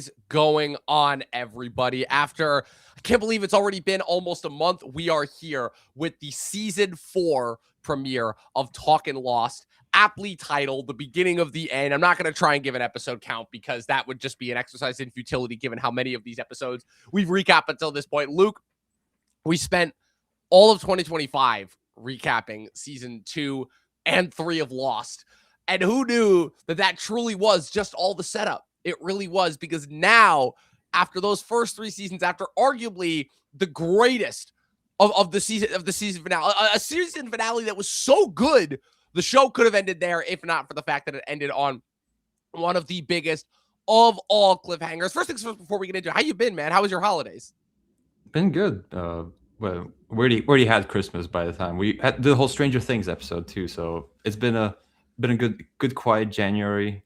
is going on, everybody? I can't believe it's already been almost a month. We are here with the season 4 premiere of Talkin Lost, aptly titled The Beginning of the End. I'm not going to try and give an episode count because that would just be an exercise in futility given how many of these episodes we've recapped until this point. Luke, we spent all of 2025 recapping season 2 and 3 of Lost. And who knew that truly was just all the setup? It really was, because now, after those first 3 seasons, after arguably the greatest of the season finale, a season finale that was so good, the show could have ended there if not for the fact that it ended on one of the biggest of all cliffhangers. First things first, before we get into it, how you been, man? How was your holidays? Been good. Well, we already had Christmas by the time we had the whole Stranger Things episode too. So it's been a good quiet January.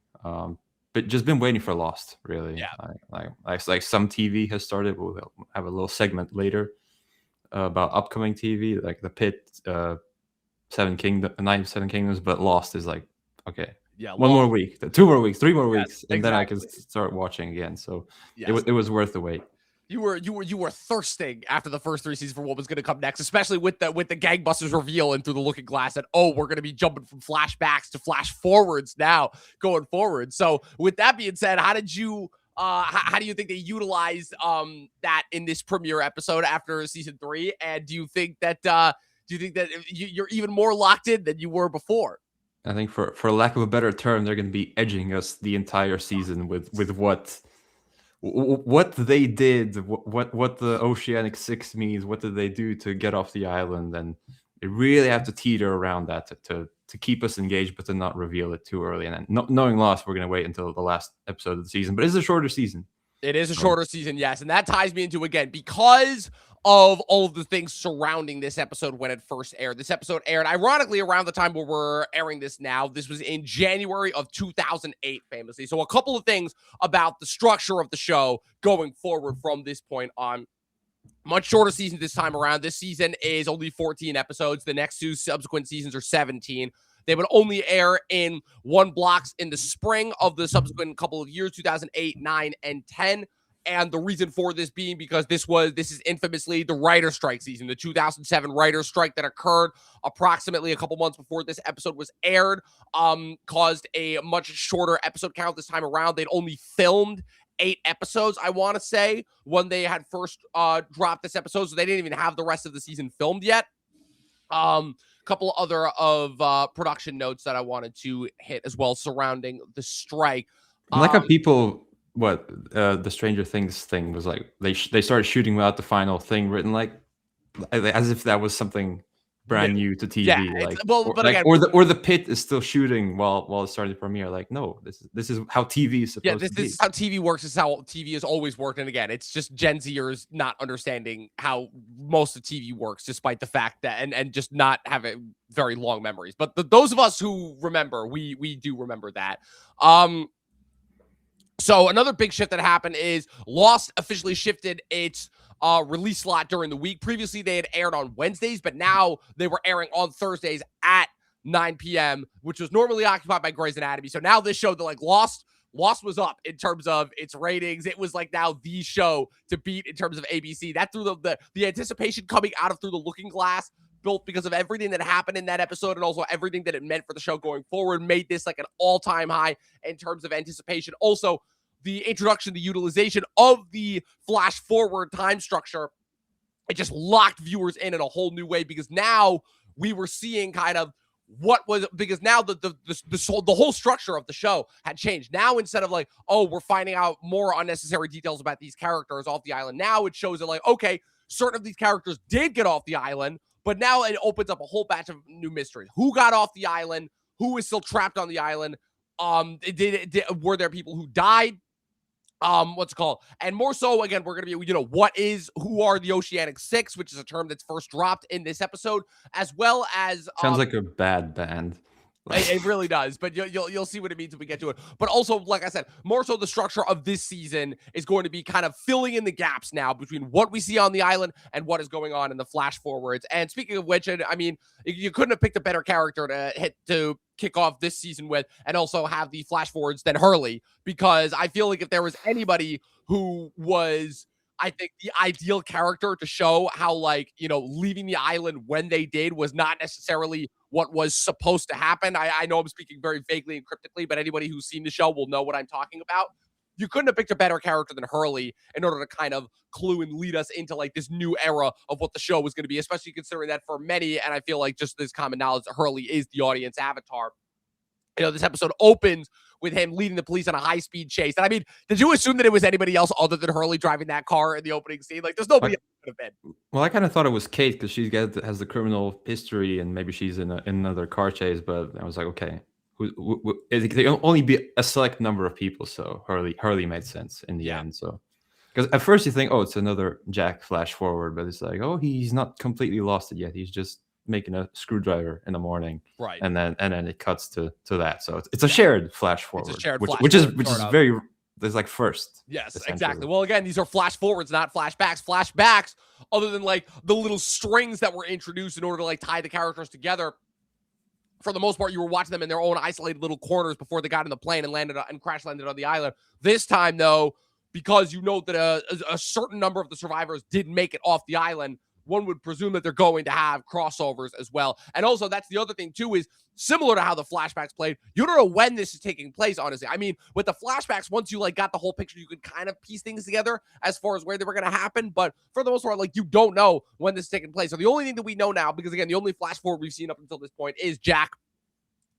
But just been waiting for Lost, really. Yeah. Like some TV has started. We'll have a little segment later about upcoming TV, like The Pit, Seven Kingdoms. But Lost is like, okay, Yeah, one more week, 2 more weeks, 3 more weeks, and then I exactly. can start watching again. So Yes. it was worth the wait. You were thirsting after the first 3 seasons for what was going to come next, especially with the gangbusters reveal and through the looking glass that, oh, we're going to be jumping from flashbacks to flash forwards now going forward. So with that being said, how do you think they utilized that in this premiere episode after season 3? And do you think that you're even more locked in than you were before? I think for lack of a better term, they're going to be edging us the entire season with what they did, what the Oceanic Six means, what did they do to get off the island, and they really have to teeter around that to keep us engaged, but to not reveal it too early. And then knowing Lost, we're going to wait until the last episode of the season, but it's a shorter season. It is a shorter season, yes, and that ties me into, again, because of all of the things surrounding this episode when it first aired. This episode aired, ironically, around the time where we're airing this now. This was in January of 2008, famously. So a couple of things about the structure of the show going forward from this point on. Much shorter season this time around. This season is only 14 episodes. The next 2 subsequent seasons are 17. They would only air in one blocks in the spring of the subsequent couple of years, 2008, 9, and 10. And the reason for this being because this is infamously the writer's strike season, the 2007 writer's strike that occurred approximately a couple months before this episode was aired, caused a much shorter episode count this time around. They'd only filmed 8 episodes, I want to say, when they had first dropped this episode, so they didn't even have the rest of the season filmed yet. Couple other of production notes that I wanted to hit as well surrounding the strike. I like how people, the Stranger Things thing was like, they started shooting without the final thing written, like as if that was something brand new to TV. Yeah, or the Pit is still shooting while it's starting to premiere. Like, no, this is how TV is supposed to be. This is how TV works. This is how TV has always worked. And again, it's just Gen Zers not understanding how most of TV works, despite the fact that and just not having very long memories. But those of us who remember, we do remember that. So another big shift that happened is Lost officially shifted its release slot during the week. Previously, they had aired on Wednesdays, but now they were airing on Thursdays at 9 p.m., which was normally occupied by Grey's Anatomy. So now this show, Lost was up in terms of its ratings. It was like now the show to beat in terms of ABC. That through the anticipation coming out of Through the Looking Glass, built because of everything that happened in that episode and also everything that it meant for the show going forward, made this like an all-time high in terms of anticipation. Also, the introduction, the utilization of the flash forward time structure, it just locked viewers in a whole new way, because now we were seeing kind of what was, because now the whole structure of the show had changed. Now, instead of like, oh, we're finding out more unnecessary details about these characters off the island, now it shows that like, okay, certain of these characters did get off the island, but now it opens up a whole batch of new mysteries. Who got off the island? Who is still trapped on the island? Were there people who died? What's it called? And more so, again, we're going to be, who are the Oceanic Six, which is a term that's first dropped in this episode, as well as... Sounds like a bad band. It really does, but you'll see what it means when we get to it. But also, like I said, more so the structure of this season is going to be kind of filling in the gaps now between what we see on the island and what is going on in the flash forwards. And speaking of which, I mean, you couldn't have picked a better character to kick off this season with, and also have the flash forwards than Hurley, because I feel like if there was anybody who was, I think, the ideal character to show how, like, leaving the island when they did was not necessarily what was supposed to happen. I know I'm speaking very vaguely and cryptically, but anybody who's seen the show will know what I'm talking about. You couldn't have picked a better character than Hurley in order to kind of clue and lead us into like this new era of what the show was going to be, especially considering that for many, and I feel like just this common knowledge that Hurley is the audience avatar. This episode opens with him leading the police on a high-speed chase. And I mean, did you assume that it was anybody else other than Hurley driving that car in the opening scene? Like, there's nobody else could have been. Well, I kind of thought it was Kate because has the criminal history and maybe she's in another car chase. But I was like, okay, there can only be a select number of people, so Hurley made sense in the end. So because at first you think, oh, it's another Jack flash forward, but it's like, oh, he's not completely lost it yet. He's just making a screwdriver in the morning, right? And then it cuts to that. So it's a shared flash forward, which is very, there's like first. Yes, exactly. Well, again, these are flash forwards, not flashbacks. Flashbacks, other than like the little strings that were introduced in order to like tie the characters together, for the most part, you were watching them in their own isolated little corners before they got in the plane and crash landed on the island. This time, though, because you know that a certain number of the survivors did make it off the island, one would presume that they're going to have crossovers as well. And also, that's the other thing, too, is similar to how the flashbacks played, you don't know when this is taking place, honestly. I mean, with the flashbacks, once you, like, got the whole picture, you could kind of piece things together as far as where they were going to happen. But for the most part, like, you don't know when this is taking place. So the only thing that we know now, because, again, the only flash forward we've seen up until this point is Jack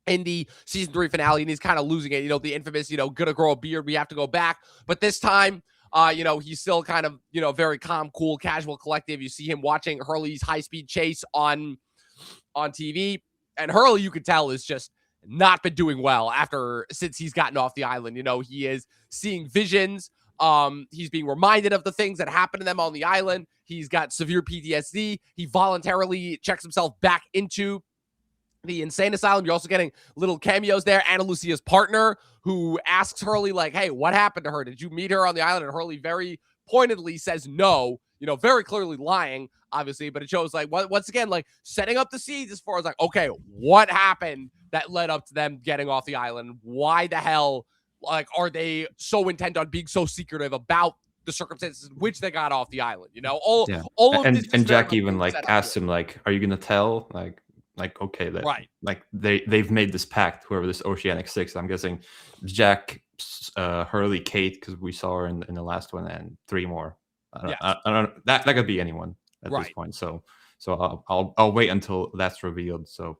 in the season 3 finale, and he's kind of losing it. The infamous, gonna grow a beard, we have to go back. But this time, he's still kind of, very calm, cool, casual, collective. You see him watching Hurley's high-speed chase on TV. And Hurley, you could tell, is just not been doing well since he's gotten off the island. He is seeing visions. He's being reminded of the things that happened to them on the island. He's got severe PTSD. He voluntarily checks himself back into the insane asylum. You're also getting little cameos there. Ana Lucia's partner, who asks Hurley, like, hey, what happened to her? Did you meet her on the island? And Hurley very pointedly says no, very clearly lying, obviously, but it shows, like, once again, like, setting up the seeds as far as, like, okay, what happened that led up to them getting off the island? Why the hell, like, are they so intent on being so secretive about the circumstances in which they got off the island? All of this. And Jack even, like, asked him, like, are you going to tell? Like, okay, that right. Like they've made this pact, whoever this Oceanic 6. I'm guessing Jack, Hurley, Kate, because we saw her in the last one, and 3 more. I don't that could be anyone at this point. So I'll wait until that's revealed. So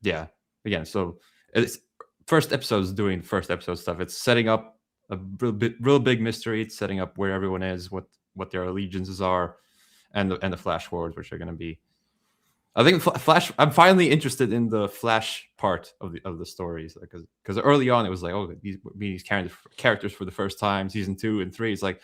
yeah, again, so it's first episode's doing first episode stuff. It's setting up a real big mystery. It's setting up where everyone is, what their allegiances are, and the flash forwards, which are going to be. I think Flash. I'm finally interested in the Flash part of the stories, because early on it was like, oh, these characters for the first time. Season 2 and 3, it's like,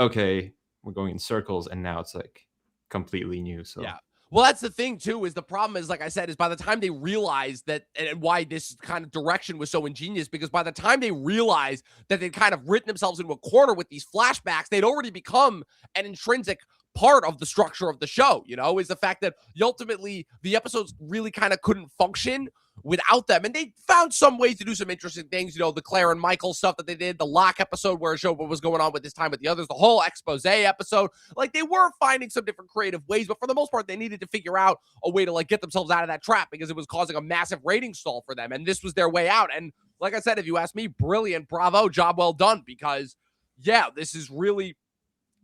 okay, we're going in circles, and now it's like completely new. So yeah. Well, that's the thing too. Is the problem is, like I said, is by the time they realized that, and why this kind of direction was so ingenious, because by the time they realized that they'd kind of written themselves into a corner with these flashbacks, they'd already become an intrinsic part of the structure of the show, is the fact that ultimately the episodes really kind of couldn't function without them. And they found some ways to do some interesting things, the Claire and Michael stuff that they did, the Locke episode where it showed what was going on with this time with the others, the whole expose episode. Like, they were finding some different creative ways, but for the most part, they needed to figure out a way to, like, get themselves out of that trap, because it was causing a massive rating stall for them. And this was their way out. And like I said, if you ask me, brilliant, bravo, job well done, because yeah, this is really,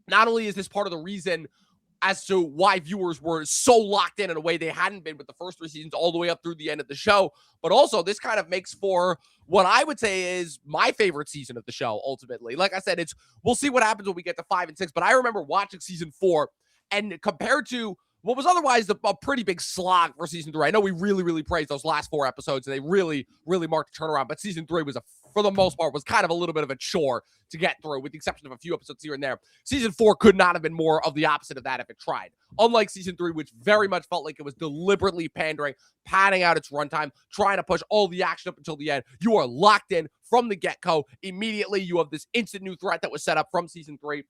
not only is this part of the reason as to why viewers were so locked in a way they hadn't been with the first 3 seasons all the way up through the end of the show, but also this kind of makes for what I would say is my favorite season of the show, ultimately. Like I said, we'll see what happens when we get to 5 and 6, but I remember watching season 4, and compared to what was otherwise a pretty big slog for season 3. I know we really, really praised those last 4 episodes, and they really, really marked a turnaround. But season 3 was, for the most part, was kind of a little bit of a chore to get through, with the exception of a few episodes here and there. Season 4 could not have been more of the opposite of that if it tried. Unlike season 3, which very much felt like it was deliberately pandering, padding out its runtime, trying to push all the action up until the end. You are locked in from the get-go. Immediately, you have this instant new threat that was set up from season 3.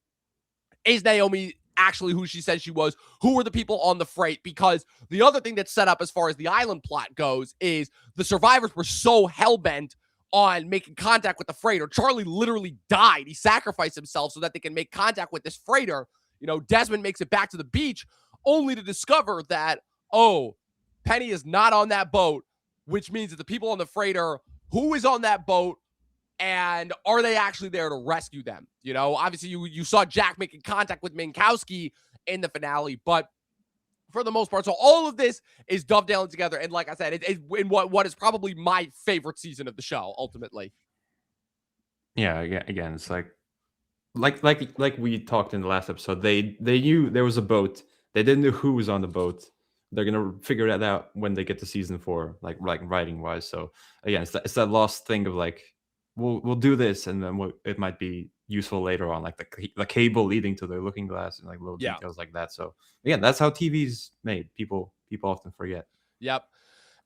Is Naomi actually who she says she was? Who are the people on the freight? Because the other thing that's set up as far as the island plot goes is the survivors were so hell-bent on making contact with the freighter. Charlie literally died. He sacrificed himself so that they can make contact with this freighter. Desmond makes it back to the beach only to discover that, oh, Penny is not on that boat, which means that the people on the freighter, who is on that boat, and are they actually there to rescue them? Obviously you saw Jack making contact with Minkowski in the finale, but for the most part, so all of this is dovetailing together. And like I said, it's in what is probably my favorite season of the show, ultimately. Yeah, again, it's like we talked in the last episode. They knew there was a boat. They didn't know who was on the boat. They're gonna figure that out when they get to season 4, like writing wise. So again, it's that lost thing of like, we'll do this, and then it might be useful later on, like the cable leading to the looking glass and like little details like that. So again, that's how TV's made. People often forget. Yep.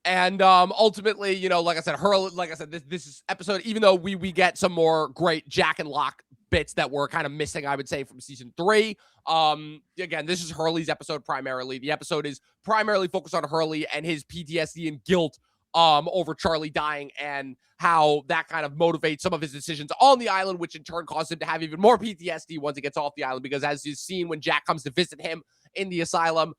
And ultimately, like I said, this is episode, even though we get some more great Jack and Locke bits that were kind of missing, I would say, from season 3. Again, this is Hurley's episode primarily. The episode is primarily focused on Hurley and his PTSD and guilt over Charlie dying, and how that kind of motivates some of his decisions on the island, which in turn caused him to have even more PTSD once he gets off the island, because as is seen when Jack comes to visit him in the asylum,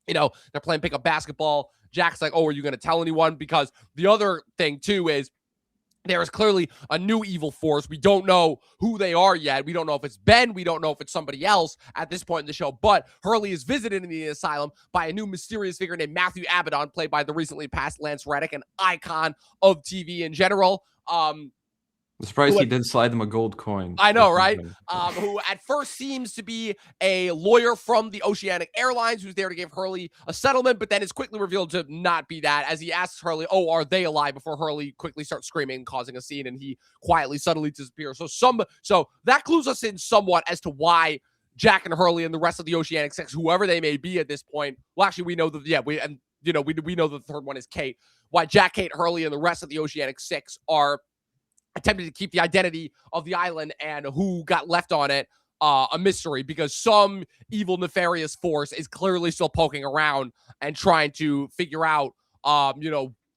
they're playing pickup basketball. Jack's like, oh, are you going to tell anyone? Because the other thing too is there is clearly a new evil force. We don't know who they are yet. We don't know if it's Ben. We don't know if it's somebody else at this point in the show. But Hurley is visited in the asylum by a new mysterious figure named Matthew Abaddon, played by the recently passed Lance Reddick, an icon of TV in general. I'm surprised he didn't slide them a gold coin. I know, right? Who at first seems to be a lawyer from the Oceanic Airlines who's there to give Hurley a settlement, but then is quickly revealed to not be that, as he asks Hurley, oh, are they alive? Before Hurley quickly starts screaming, causing a scene, and he quietly, subtly disappears. So that clues us in somewhat as to why Jack and Hurley and the rest of the Oceanic Six, whoever they may be at this point, well, actually, we know that, we know the third one is Kate, why Jack, Kate, Hurley, and the rest of the Oceanic Six are attempting to keep the identity of the island and who got left on it a mystery, because some evil, nefarious force is clearly still poking around and trying to figure out,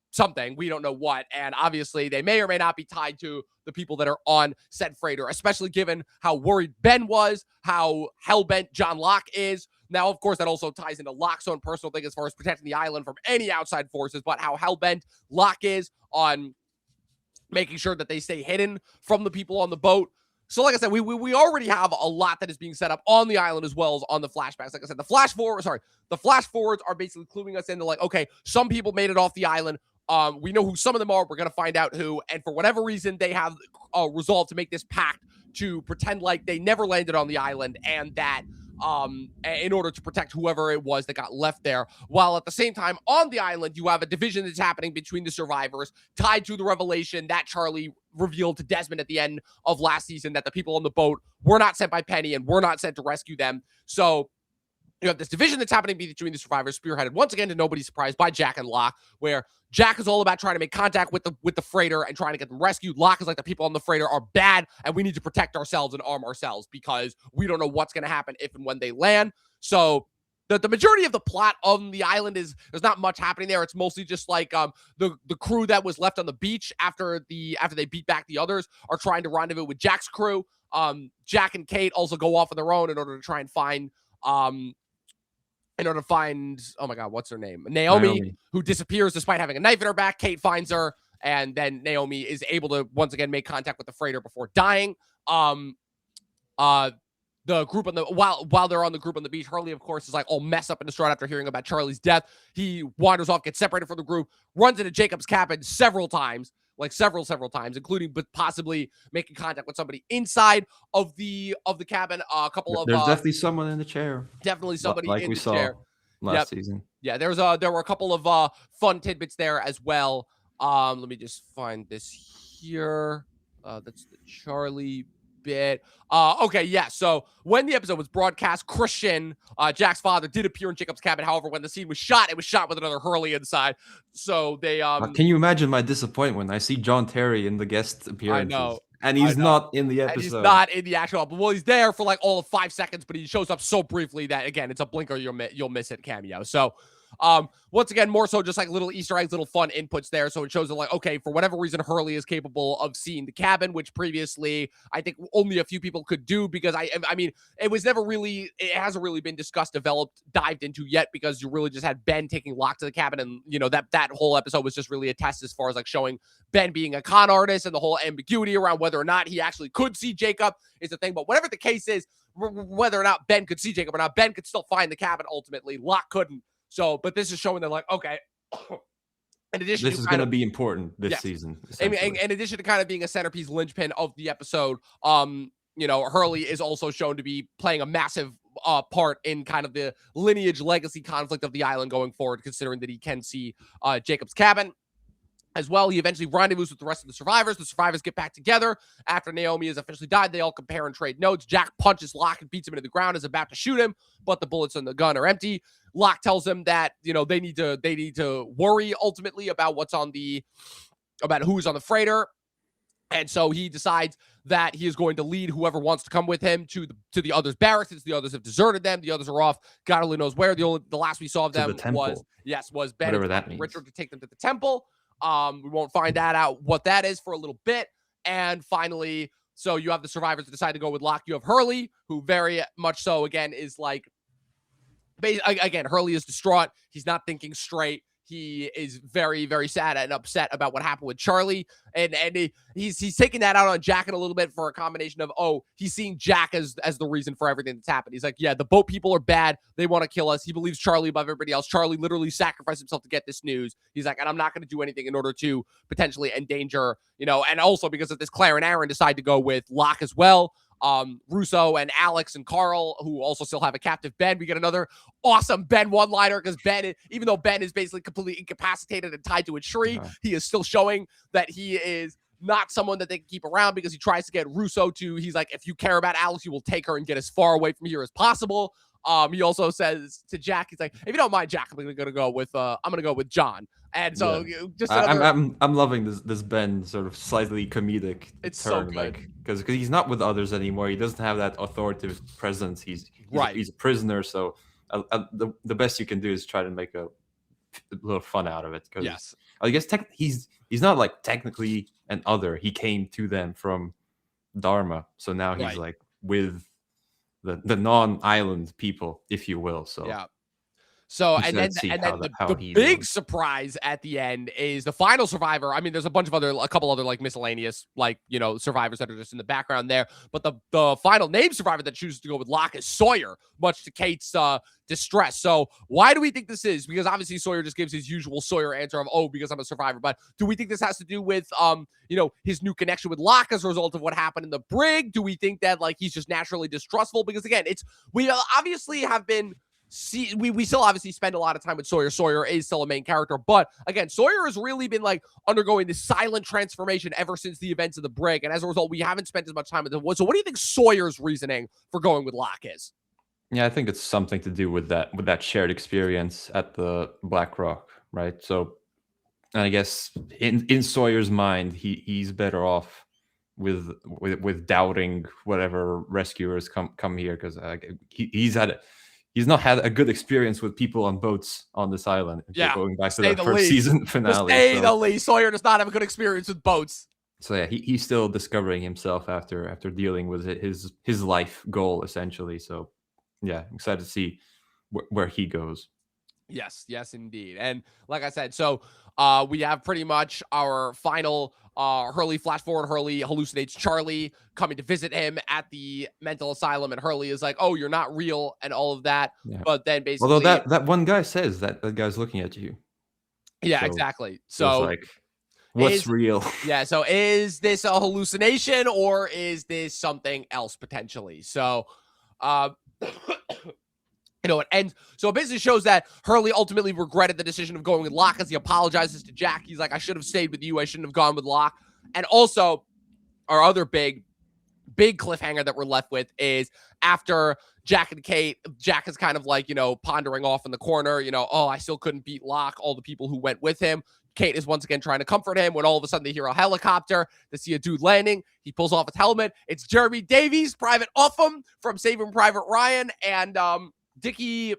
something. We don't know what. And obviously, they may or may not be tied to the people that are on said freighter, especially given how worried Ben was, how hell-bent John Locke is. Now, of course, that also ties into Locke's own personal thing as far as protecting the island from any outside forces, but how hell-bent Locke is on making sure that they stay hidden from the people on the boat. So like I said, we already have a lot that is being set up on the island as well as on the flashbacks. Like I said, the flash forwards are basically cluing us into like, okay, some people made it off the island. We know who some of them are. We're going to find out who. And for whatever reason, they have resolved to make this pact to pretend like they never landed on the island, and that in order to protect whoever it was that got left there. While at the same time, on the island, you have a division that's happening between the survivors, tied to the revelation that Charlie revealed to Desmond at the end of last season, that the people on the boat were not sent by Penny and were not sent to rescue them. So you have this division that's happening between the survivors, spearheaded once again, to nobody's surprise, by Jack and Locke, where Jack is all about trying to make contact with the freighter and trying to get them rescued. Locke is like, the people on the freighter are bad, and we need to protect ourselves and arm ourselves because we don't know what's going to happen if and when they land. So the majority of the plot on the island there's not much happening there. It's mostly just like the crew that was left on the beach after they beat back the others are trying to rendezvous with Jack's crew. Jack and Kate also go off on their own in order to try and find oh my God, what's her name? Naomi, who disappears despite having a knife in her back. Kate finds her, and then Naomi is able to once again make contact with the freighter before dying. The group while they're on the group on the beach, Hurley, of course, is like all messed up and distraught after hearing about Charlie's death. He wanders off, gets separated from the group, runs into Jacob's cabin several times, like several times, including but possibly making contact with somebody inside of the cabin. A couple of There's definitely someone in the chair, definitely somebody like in we the saw chair. last Yep. season. Yeah, there were a couple of fun tidbits there as well. Let me just find this here. That's the Charlie bit. Okay, yeah. So when the episode was broadcast, Christian, Jack's father, did appear in Jacob's cabin. However, when the scene was shot, it was shot with another Hurley inside. So they Can you imagine my disappointment when I see John Terry in the guest I appearances know. and I he's know. not in the And he's episode? not in the actual. Well, he's there for like all of 5 seconds, but he shows up so briefly that again, it's a blinker you'll miss it cameo. So, once again, more so just like little Easter eggs, little fun inputs there. So it shows that like, okay, for whatever reason, Hurley is capable of seeing the cabin, which previously I think only a few people could do because I mean, it hasn't really been discussed, developed, dived into yet because you really just had Ben taking Locke to the cabin, and you know that whole episode was just really a test as far as like showing Ben being a con artist and the whole ambiguity around whether or not he actually could see Jacob is the thing. But whatever the case is, whether or not Ben could see Jacob or not, Ben could still find the cabin ultimately. Locke couldn't. So, but this is showing that like, okay, in addition This to is going to be important this yes. season. In addition to kind of being a centerpiece linchpin of the episode, you know, Hurley is also shown to be playing a massive part in kind of the lineage legacy conflict of the island going forward, considering that he can see Jacob's cabin. As well, he eventually rendezvous with the rest of the survivors. The survivors get back together. After Naomi has officially died, they all compare and trade notes. Jack punches Locke and beats him into the ground, is about to shoot him, but the bullets in the gun are empty. Locke tells him that, you know, they need to worry ultimately about about who's on the freighter. And so he decides that he is going to lead whoever wants to come with him to the others' barracks, since the others have deserted them. The others are off. God only knows where. The last we saw of them was Ben and Richard to take them to the temple. We won't find that out what that is for a little bit. And finally, so you have the survivors that decide to go with Locke. You have Hurley, who very much so, again, is like, again, Hurley is distraught. He's not thinking straight. He is very, very sad and upset about what happened with Charlie. And he's taking that out on Jack in a little bit for a combination of, he's seeing Jack as the reason for everything that's happened. He's like, yeah, the boat people are bad. They want to kill us. He believes Charlie above everybody else. Charlie literally sacrificed himself to get this news. He's like, and I'm not going to do anything in order to potentially endanger, you know, and also because of this, Claire and Aaron decide to go with Locke as well. Russo and Alex and Carl, who also still have a captive Ben. We get another awesome Ben one-liner because Ben, even though Ben is basically completely incapacitated and tied to a tree, he is still showing that he is not someone that they can keep around because he tries to get Russo to, he's like, if you care about Alex, you will take her and get as far away from here as possible. He also says to Jack, he's like, if you don't mind, Jack, I'm gonna go with John. And so just I'm loving this Ben sort of slightly comedic turn, so like because he's not with others anymore. He doesn't have that authoritative presence. He's a prisoner. So the best you can do is try to make a little fun out of it. Because I guess he's not like technically an other. He came to them from Dharma, so now he's like with the non-island people, if you will. So yeah. So and then the big surprise at the end is the final survivor. I mean, there's a couple other like miscellaneous, like, you know, survivors that are just in the background there. But the final named survivor that chooses to go with Locke is Sawyer, much to Kate's distress. So why do we think this is? Because obviously Sawyer just gives his usual Sawyer answer of, because I'm a survivor. But do we think this has to do with you know, his new connection with Locke as a result of what happened in the brig? Do we think that like he's just naturally distrustful? Because again, we obviously have been. We still obviously spend a lot of time with Sawyer. Sawyer is still a main character, but again, Sawyer has really been like undergoing this silent transformation ever since the events of the brig, and as a result, we haven't spent as much time with him. So, what do you think Sawyer's reasoning for going with Locke is? Yeah, I think it's something to do with that shared experience at the Black Rock, right? So, I guess in Sawyer's mind, he's better off with doubting whatever rescuers come here because he's not had a good experience with people on boats on this island. Going back to the first season finale. The least. Sawyer does not have a good experience with boats. So yeah, he's still discovering himself after dealing with his life goal essentially. So yeah, I'm excited to see where he goes. Yes, indeed. And like I said, so we have pretty much our final Hurley flash forward. Hurley hallucinates Charlie coming to visit him at the mental asylum, and Hurley is like, "Oh, you're not real," and all of that. Yeah. But then basically, although that one guy says that guy's looking at you. Yeah, so exactly. So like, What's real? Yeah, so is this a hallucination or is this something else potentially? So, it ends. So it basically shows that Hurley ultimately regretted the decision of going with Locke as he apologizes to Jack. He's like, I should have stayed with you. I shouldn't have gone with Locke. And also, our other big cliffhanger that we're left with is after Jack and Kate, Jack is kind of like, pondering off in the corner, oh, I still couldn't beat Locke, all the people who went with him. Kate is once again trying to comfort him when all of a sudden they hear a helicopter. They see a dude landing. He pulls off his helmet. It's Jeremy Davies, Private Upham from Saving Private Ryan, and Dickie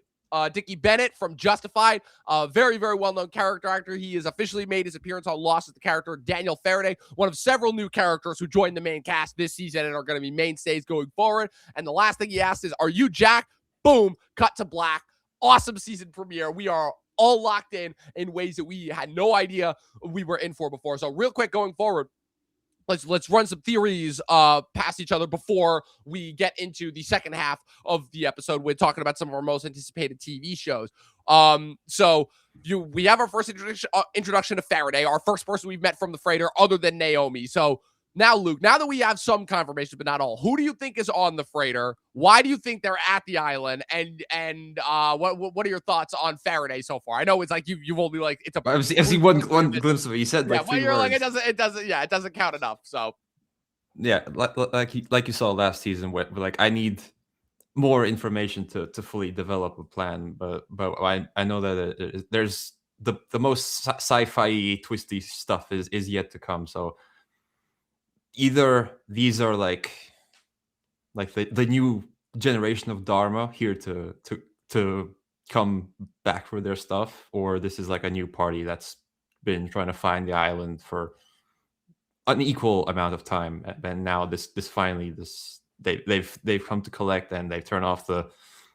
Bennett from Justified, a very, very well-known character actor. He has officially made his appearance on Lost as the character Daniel Faraday, one of several new characters who joined the main cast this season and are going to be mainstays going forward. And the last thing he asked is, are you Jack? Boom, cut to black. Awesome season premiere. We are all locked in ways that we had no idea we were in for before. So real quick going forward, let's run some theories past each other before we get into the second half of the episode. We're talking about some of our most anticipated TV shows. So we have our first introduction to Faraday, our first person we've met from the freighter other than Naomi. So now, Luke, now that we have some confirmation, but not all, who do you think is on the freighter? Why do you think they're at the island? And what are your thoughts on Faraday so far? I know it's like you've only like it's a. I've seen one glimpse of it. You said like three you're words. like it doesn't count enough. So yeah, like you saw last season, where like I need more information to fully develop a plan. But I know that there's the most sci-fi twisty stuff is yet to come. So either these are like the new generation of Dharma here to come back for their stuff, or this is like a new party that's been trying to find the island for an equal amount of time, and now this finally they've come to collect, and they've turned off the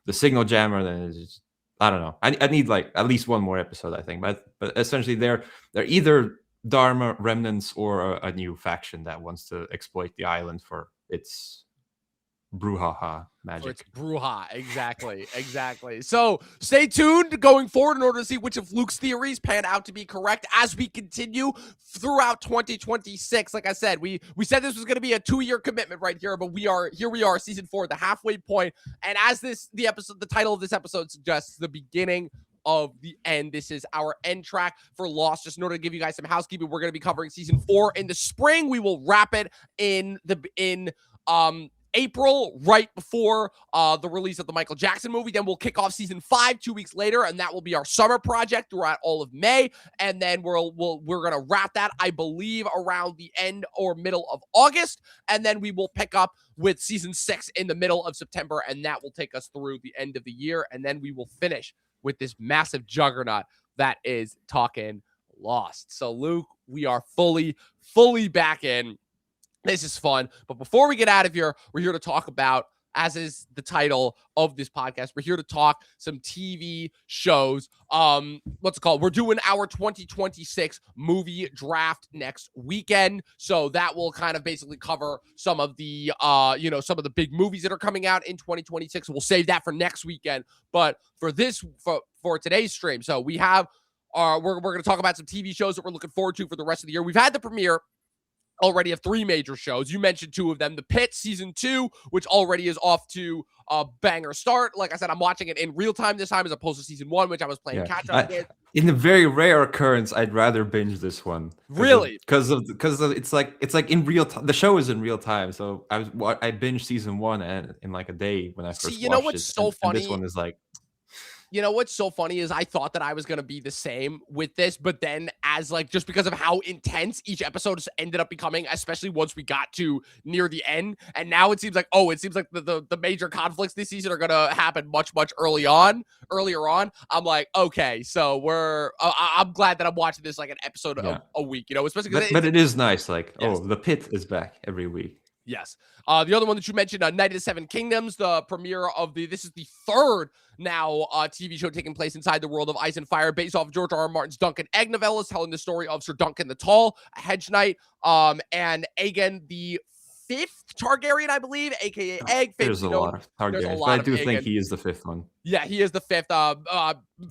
signal jammer. And it's just, I don't know. I need like at least one more episode, I think. But essentially they're either Dharma remnants or a new faction that wants to exploit the island for its brouhaha magic. It's brouhaha, exactly. So stay tuned going forward in order to see which of Luke's theories pan out to be correct as we continue throughout 2026. Like I said, we said this was going to be a 2-year commitment right here, but we are season 4, the halfway point. And as the title of this episode suggests, the beginning of the end. This is our end track for Lost. Just in order to give you guys some housekeeping, we're going to be covering season 4 in the spring. We will wrap it in April, right before the release of the Michael Jackson movie. Then we'll kick off season 5 2 weeks later, and that will be our summer project throughout all of May. And then we're gonna wrap that, I believe, around the end or middle of August. And then we will pick up with season 6 in the middle of September, and that will take us through the end of the year. And then we will finish with this massive juggernaut that is Talkin Lost. So Luke, we are fully back in. This is fun. But before we get out of here, we're here to talk about, as is the title of this podcast, we're here to talk some TV shows. What's it called? We're doing our 2026 movie draft next weekend. So that will kind of basically cover some of the, some of the big movies that are coming out in 2026. We'll save that for next weekend. But for today's stream, so we have, we're going to talk about some TV shows that we're looking forward to for the rest of the year. We've had the premiere already of 3 major shows. You mentioned 2 of them. The Pit season 2, which already is off to a banger start. Like I said, I'm watching it in real time this time as opposed to season 1, which I was playing catch up with. In a very rare occurrence, I'd rather binge this one. Really? Because it's like in real time. The show is in real time, so I binged season 1 and in like a day when I first watched it. You know what's so funny? And this one is like. You know what's so funny is I thought that I was going to be the same with this, but then just because of how intense each episode ended up becoming, especially once we got to near the end, and now it seems like the major conflicts this season are going to happen much earlier on. I'm like, okay, so I'm glad that I'm watching this like an episode a week, especially because but it is nice, like, yes. The Pit is back every week. Yes. The other one that you mentioned, Night of the Seven Kingdoms, the premiere of this is the 3rd now TV show taking place inside the world of Ice and Fire, based off of George R. R. Martin's Duncan Egg novellas, telling the story of Sir Duncan the Tall, a hedge knight, and Aegon the fifth Targaryen, I believe, aka Egg. There's a lot of There's a Targaryens, but lot I of do Egg, think and he is the fifth one. yeah, he is the fifth.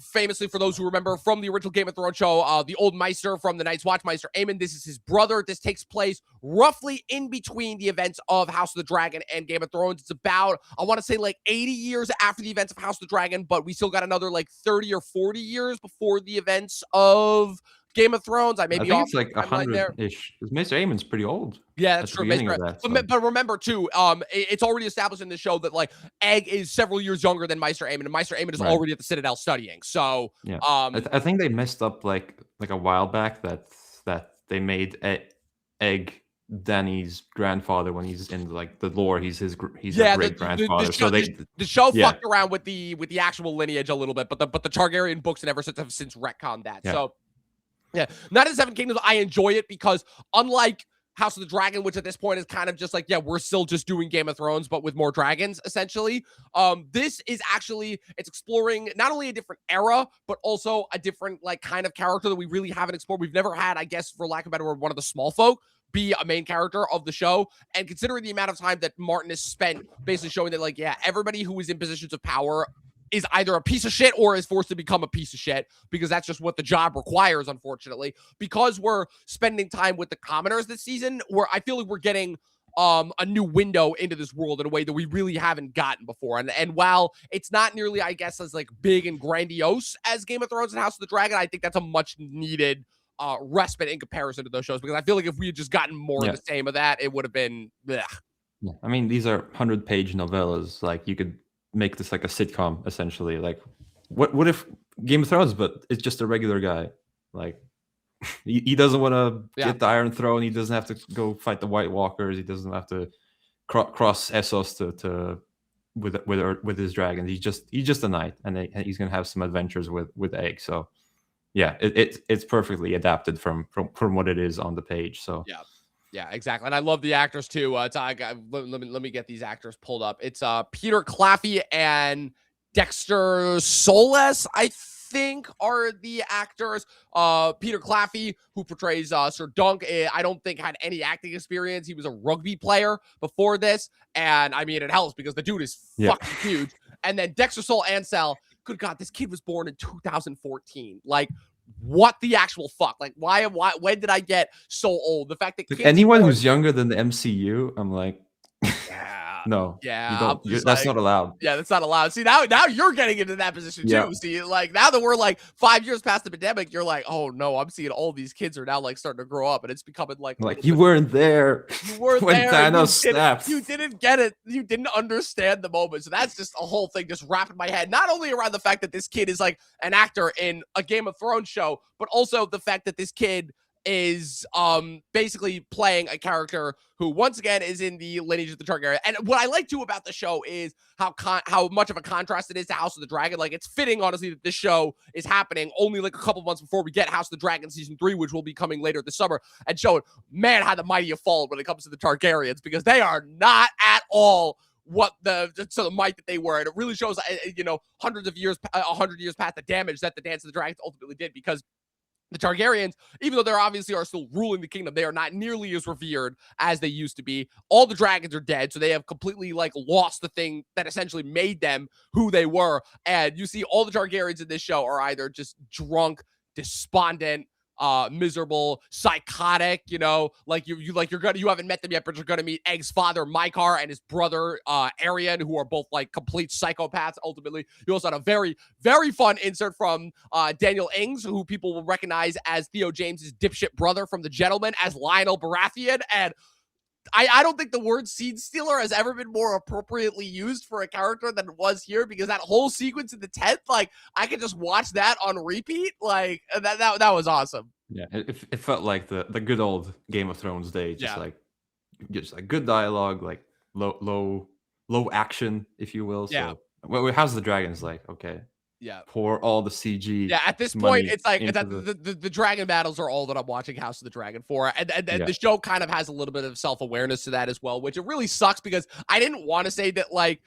Famously, for those who remember from the original Game of Thrones show, the old Meister from the Night's Watch, Meister Aemon. This is his brother. This takes place roughly in between the events of House of the Dragon and Game of Thrones. It's about, I want to say, like 80 years after the events of House of the Dragon, but we still got another like 30 or 40 years before the events of Game of Thrones. I may I be think off it's like the timeline there. 100-ish. Because Mr. Aemon's pretty old. Yeah, At that's the true. beginning of that. So. But remember too, it's already established in the show that like Egg is several years younger than Meister Aemon, and Meister Aemon is already at the Citadel studying. So yeah, I think they messed up like a while back that they made Egg Dany's grandfather when he's in like the lore. He's a great grandfather. The show fucked around with the actual lineage a little bit, but the Targaryen books and ever since have since retconned that. Yeah. So yeah, Night of the Seven Kingdoms, I enjoy it because unlike House of the Dragon, which at this point is kind of just like, yeah, we're still just doing Game of Thrones, but with more dragons, essentially. This is actually, it's exploring not only a different era, but also a different like kind of character that we really haven't explored. We've never had, I guess, for lack of a better word, one of the small folk be a main character of the show. And considering the amount of time that Martin has spent basically showing that, like, yeah, everybody who is in positions of power is either a piece of shit or is forced to become a piece of shit because that's just what the job requires, unfortunately. Because we're spending time with the commoners this season, where I feel like we're getting a new window into this world in a way that we really haven't gotten before. And while it's not nearly, I guess, as like big and grandiose as Game of Thrones and House of the Dragon, I think that's a much needed respite in comparison to those shows, because I feel like if we had just gotten more of the same of that, it would have been blech. Yeah. I mean, these are 100-page novellas. Like, you could make this like a sitcom, essentially. Like, what if Game of Thrones, but it's just a regular guy? Like, he doesn't want to get the Iron Throne. He doesn't have to go fight the White Walkers. He doesn't have to cross Essos to with his dragons. He's just a knight, and he's gonna have some adventures with Egg. So yeah, it's perfectly adapted from what it is on the page. So yeah, exactly. And I love the actors too. Let me get these actors pulled up. It's Peter Claffey and Dexter Solis, I think, are the actors. Peter Claffey, who portrays Sir Dunk, I don't think had any acting experience. He was a rugby player before this, and I mean, it helps because the dude is fucking huge. And then Dexter Sol Ansel, good God, this kid was born in 2014. Like, what the actual fuck? Like, why, when did I get so old? The fact that anyone who's younger than the MCU, I'm like, no, that's not allowed. Yeah, that's not allowed. See, now you're getting into that position too. See, like, now that we're like 5 years past the pandemic, you're like, oh no, I'm seeing all these kids are now like starting to grow up, and it's becoming like you weren't there. You weren't when there. Thanos snapped. You didn't get it. You didn't understand the moment. So that's just a whole thing just wrapping my head. Not only around the fact that this kid is like an actor in a Game of Thrones show, but also the fact that this kid is basically playing a character who once again is in the lineage of the Targaryen. And what I like too about the show is how much of a contrast it is to House of the Dragon. Like, it's fitting, honestly, that this show is happening only like a couple months before we get House of the Dragon season 3, which will be coming later this summer, and showing, man, how the mighty have fallen when it comes to the Targaryens, because they are not at all what the might that they were. And it really shows, hundreds of years, 100 years past the damage that the Dance of the Dragons ultimately did, because the Targaryens, even though they're obviously are still ruling the kingdom, they are not nearly as revered as they used to be. All the dragons are dead, so they have completely like lost the thing that essentially made them who they were. And you see all the Targaryens in this show are either just drunk, despondent, miserable, psychotic, you haven't met them yet, but you're gonna meet Egg's father, Mykar, and his brother, Arian, who are both like complete psychopaths. Ultimately, you also had a very, very fun insert from Daniel Ings, who people will recognize as Theo James's dipshit brother from The Gentleman, as Lionel Baratheon. And I don't think the word seed stealer has ever been more appropriately used for a character than it was here, because that whole sequence in the tent, like, I could just watch that on repeat. Like, that was awesome. Yeah, it felt like the good old Game of Thrones day, just like good dialogue, like low action, if you will. So, House of the Dragons, like, okay. Yeah, pour all the CG. Yeah, at this point, it's like the dragon battles are all that I'm watching House of the Dragon for, and the show kind of has a little bit of self-awareness to that as well, which it really sucks, because I didn't want to say that, like,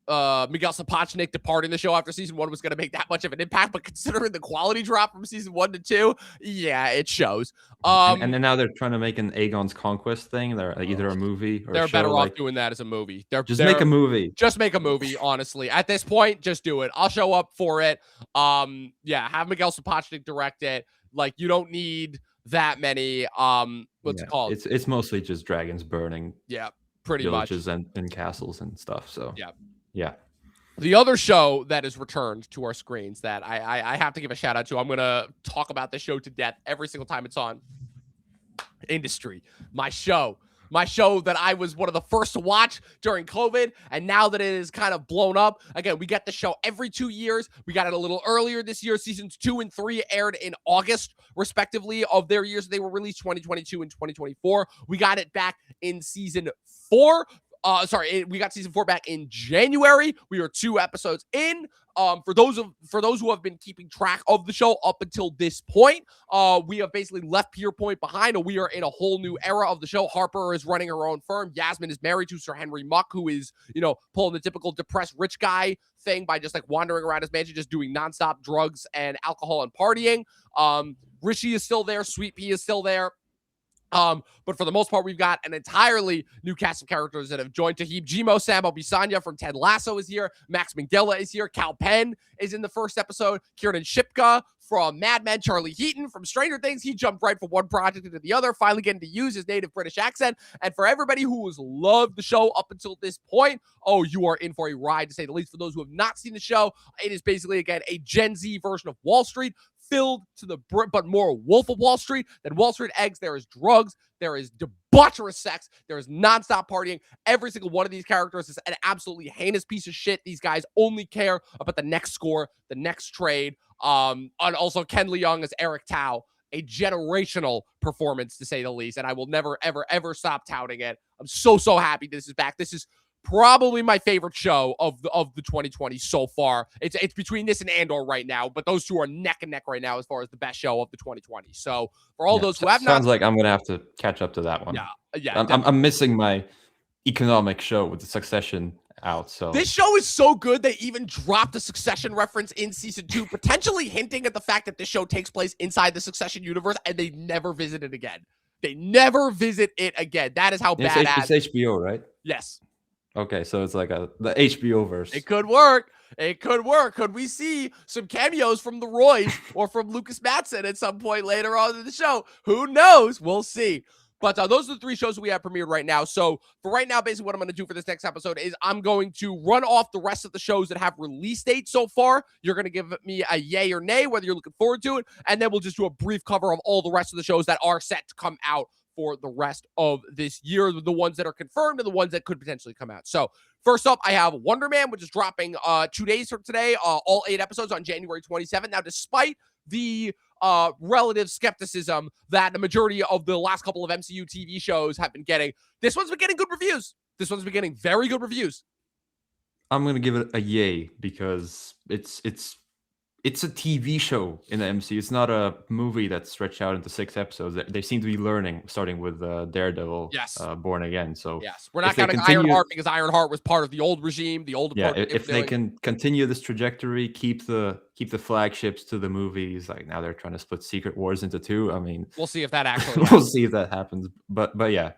Miguel Sapochnik departing the show after season 1 was going to make that much of an impact, but considering the quality drop from season 1 to 2, yeah, it shows. And then now they're trying to make an Aegon's Conquest thing. They're either a movie or a they're show. better off Like, doing that as a movie. just make a movie. Just make a movie, honestly. At this point, just do it. I'll show up for it. Yeah, have Miguel Sapochnik direct it. Like, you don't need that many what's it called? It's mostly just dragons burning Pretty villages much. and castles and stuff. So yeah. The other show that is returned to our screens that I have to give a shout out to, I'm going to talk about this show to death every single time it's on. Industry. My show that I was one of the first to watch during COVID, and now that it is kind of blown up, again, we get the show every 2 years. We got it a little earlier this year. Seasons 2 and 3 aired in August, respectively, of their years they were released, 2022 and 2024. We got it back in season 4. We got season 4 back in January. We are 2 episodes in. For those who have been keeping track of the show up until this point, we have basically left Pier Point behind, and we are in a whole new era of the show. Harper is running her own firm. Yasmin is married to Sir Henry Muck, who is, pulling the typical depressed rich guy thing by just like wandering around his mansion, just doing nonstop drugs and alcohol and partying. Rishi is still there. Sweet Pea is still there. But for the most part, we've got an entirely new cast of characters that have joined. Tahib Jimo, Samo Bisanya from Ted Lasso is here. Max Minghella is here. Cal Penn is in the first episode. Kieran Shipka from Mad Men. Charlie Heaton from Stranger Things. He jumped right from one project into the other, finally getting to use his native British accent. And for everybody who has loved the show up until this point, you are in for a ride, to say the least. For those who have not seen the show, it is basically, again, a Gen Z version of Wall Street, filled to the brim, but more Wolf of Wall Street than Wall Street eggs. There is drugs, there is debaucherous sex, there is nonstop partying. Every single one of these characters is an absolutely heinous piece of shit. These guys only care about the next score, the next trade. And also Ken Leung as Eric Tao, a generational performance, to say the least. And I will never, ever, ever stop touting it. I'm so happy this is back. This is probably my favorite show of the 2020 so far. It's between this and Andor right now, but those two are neck and neck right now as far as the best show of the 2020. So for all those who have not, sounds like I'm gonna have to catch up to that one. Yeah. I'm missing my economic show with the Succession out. So this show is so good they even dropped a Succession reference in season 2, potentially hinting at the fact that this show takes place inside the Succession universe, and they never visit it again. They never visit it again. That is how badass. It's HBO, right? Yes. Okay, so it's like the HBO verse. It could work. Could we see some cameos from the Roys or from Lucas Matson at some point later on in the show? Who knows? We'll see. But those are the 3 shows we have premiered right now. So for right now, basically what I'm going to do for this next episode is I'm going to run off the rest of the shows that have release dates so far. You're going to give me a yay or nay, whether you're looking forward to it. And then we'll just do a brief cover of all the rest of the shows that are set to come out for the rest of this year, the ones that are confirmed and the ones that could potentially come out. So first up, I have Wonder Man, which is dropping 2 days from today, all 8 episodes on January 27th. Now, despite the relative skepticism that the majority of the last couple of MCU TV shows have been getting, this one's been getting good reviews. This one's been getting very good reviews. I'm going to give it a yay because it's a TV show in the MCU. It's not a movie that's stretched out into 6 episodes. They seem to be learning, starting with Daredevil, Born Again. So yes, we're not counting Ironheart because Ironheart was part of the old regime, the old. Yeah, if they can continue this trajectory, keep the flagships to the movies. Like now they're trying to split Secret Wars into 2. I mean, we'll see if that actually. We'll see if that happens. But yeah,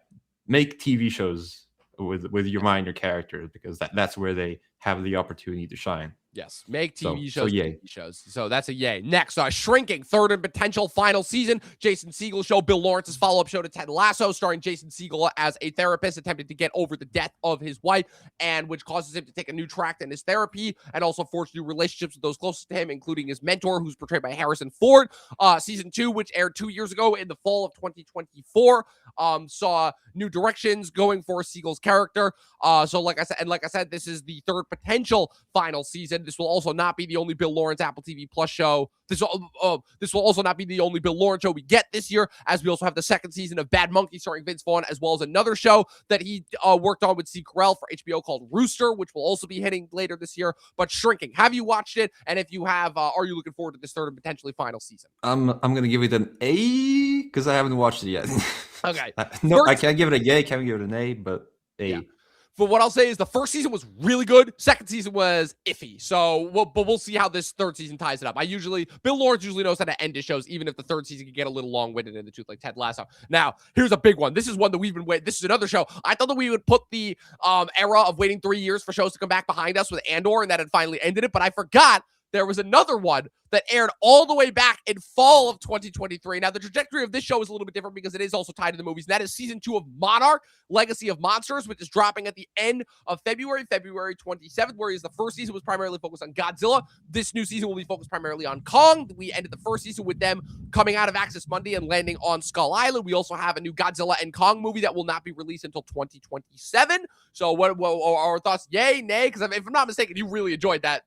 make TV shows with your mind, your characters, because that's where they have the opportunity to shine. Yes, make TV shows. So yay. TV shows. So that's a yay. Next, Shrinking, 3rd and potential final season. Jason Segel show, Bill Lawrence's follow-up show to Ted Lasso, starring Jason Segel as a therapist attempting to get over the death of his wife, and which causes him to take a new track in his therapy and also forge new relationships with those closest to him, including his mentor, who's portrayed by Harrison Ford. Season 2, which aired 2 years ago in the fall of 2024, saw new directions going for Segel's character. So like I said, this is the 3rd potential final season. This will also not be the only Bill Lawrence Apple TV Plus show. This will also not be the only Bill Lawrence show we get this year, as we also have the 2nd season of Bad Monkey starring Vince Vaughn, as well as another show that he worked on with Steve Carell for HBO called Rooster, which will also be hitting later this year. But Shrinking, have you watched it? And if you have, are you looking forward to this 3rd and potentially final season? I'm going to give it an A because I haven't watched it yet. Okay. No, I can't give it a yay, can't give it an A, but A. Yeah. for what I'll say is the first season was really good. Second season was iffy. So, we'll see how this third season ties it up. Bill Lawrence usually knows how to end his shows, even if the third season can get a little long-winded in the tooth, like Ted Lasso. Now, here's a big one. This is one that we've been waiting. This is another show. I thought that we would put the era of waiting 3 years for shows to come back behind us with Andor, and that had finally ended it. But I forgot there was another one that aired all the way back in fall of 2023. Now, the trajectory of this show is a little bit different because it is also tied to the movies. And that is season 2 of Monarch, Legacy of Monsters, which is dropping at the end of February 27th, whereas the first season was primarily focused on Godzilla. This new season will be focused primarily on Kong. We ended the first season with them coming out of Access Monday and landing on Skull Island. We also have a new Godzilla and Kong movie that will not be released until 2027. So what are our thoughts? Yay, nay? Because if I'm not mistaken, you really enjoyed that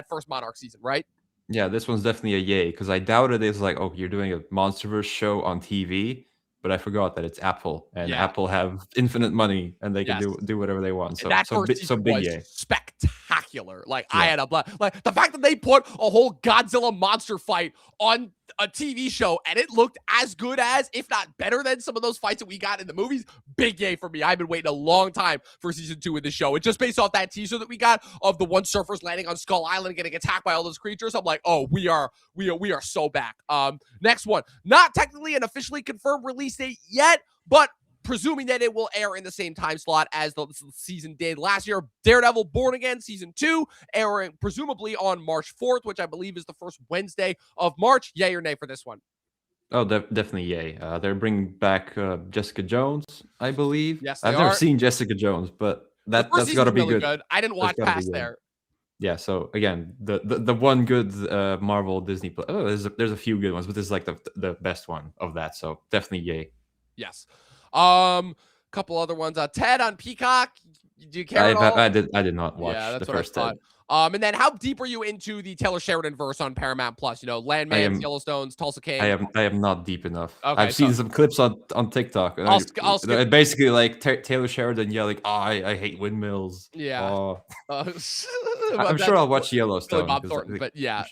first Monarch season, right? Yeah, this one's definitely a yay, because I doubted it's like, oh, you're doing a MonsterVerse show on TV, but I forgot that it's Apple, and Apple have infinite money, and they can do whatever they want. So that so, first so big was yay. Spectacular. Like I had like the fact that they put a whole Godzilla monster fight on a TV show and it looked as good as, if not better than, some of those fights that we got in the movies. Big yay for me. I've been waiting a long time for season 2 of this show. And just based off that teaser that we got of the one surfers landing on Skull Island getting attacked by all those creatures, I'm like, oh, we are so back. Next one, not technically an officially confirmed release date yet, but presuming that it will air in the same time slot as the season did last year. Daredevil Born Again Season 2, airing presumably on March 4th, which I believe is the first Wednesday of March. Yay or nay for this one? Oh, definitely yay. They're bringing back Jessica Jones, I believe. Yes, I've never seen Jessica Jones, but that's got to be really good. I didn't watch past there. Yeah, so again, the one good Marvel Disney. Oh, there's a few good ones, but this is like the best one of that. So definitely yay. Yes. Couple other ones. Ted on Peacock. Do you care at all? I did not watch the first Ted. And then how deep are you into the Taylor Sheridan verse on Paramount Plus? You know, Landman, Yellowstone's, Tulsa King. I am not deep enough. Okay, I've seen some clips on TikTok. I'll skip. Basically, like Taylor Sheridan yelling, "Oh, I hate windmills." Yeah. Oh. I'm sure I'll watch Yellowstone. Really Bob Thornton, but yeah.